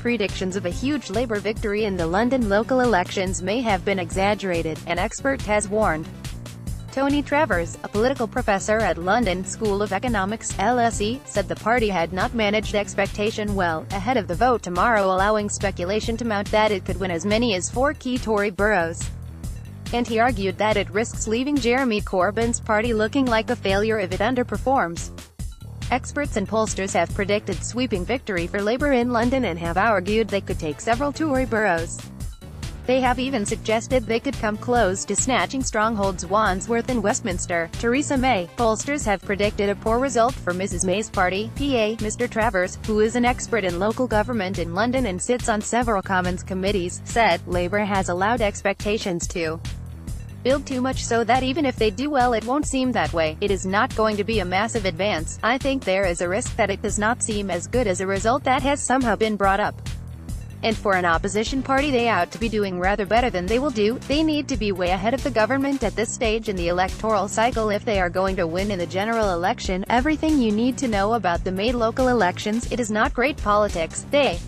predictions of a huge Labour victory in the London local elections may have been exaggerated, an expert has warned. Travers, a political professor at London School of Economics, LSE, said the party had not managed expectation well, ahead of the vote tomorrow, allowing speculation to mount that it could win as many as 4 key Tory boroughs. And he argued that it risks leaving Jeremy Corbyn's party looking like a failure if it underperforms. Experts and pollsters have predicted sweeping victory for Labour in London and have argued they could take several Tory boroughs. They have even suggested they could come close to snatching strongholds Wandsworth and Westminster. Theresa May. Pollsters have predicted a poor result for Mrs May's party. PA, Mr Travers, who is an expert in local government in London and sits on several Commons committees, said, Labour has allowed expectations to build too much so that even if they do well it won't seem that way. It is not going to be a massive advance. I think there is a risk that it does not seem as good as a result that has somehow been brought up. And for an opposition party they ought to be doing rather better than they will do. They need to be way ahead of the government at this stage in the electoral cycle if they are going to win in the general election. Everything you need to know about the May local elections. It is not great politics. They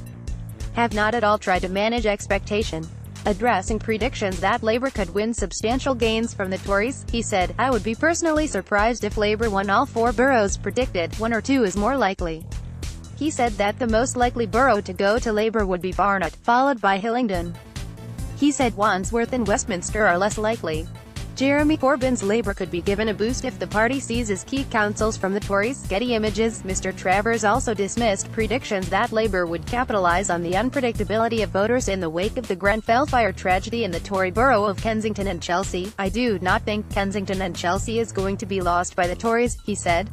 have not at all tried to manage expectation. Addressing predictions that Labour could win substantial gains from the Tories, he said, I would be personally surprised if Labour won all 4 boroughs predicted. 1 or 2 is more likely. He said that the most likely borough to go to Labour would be Barnet, followed by Hillingdon. He said Wandsworth and Westminster are less likely. Jeremy Corbyn's Labour could be given a boost if the party seizes key councils from the Tories. Getty Images. Mr Travers also dismissed predictions that Labour would capitalise on the unpredictability of voters in the wake of the Grenfell fire tragedy in the Tory borough of Kensington and Chelsea. I do not think Kensington and Chelsea is going to be lost by the Tories, he said.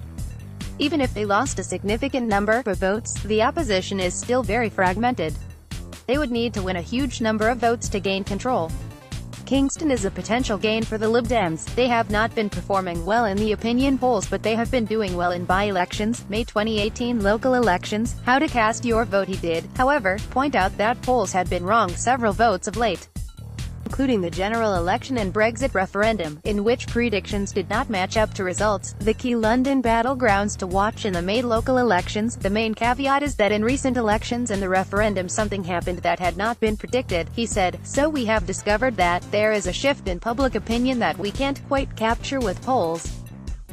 Even if they lost a significant number of votes, the opposition is still very fragmented. They would need to win a huge number of votes to gain control. Kingston is a potential gain for the Lib Dems. They have not been performing well in the opinion polls, but they have been doing well in by-elections. May 2018 local elections. How to cast your vote. He did, however, point out that polls had been wrong several votes of late, including the general election and Brexit referendum, in which predictions did not match up to results. The key London battlegrounds to watch in the May local elections. The main caveat is that in recent elections and the referendum something happened that had not been predicted, he said, so we have discovered that there is a shift in public opinion that we can't quite capture with polls.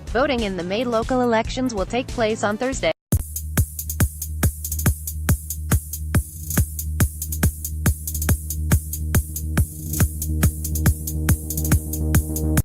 Voting in the May local elections will take place on Thursday.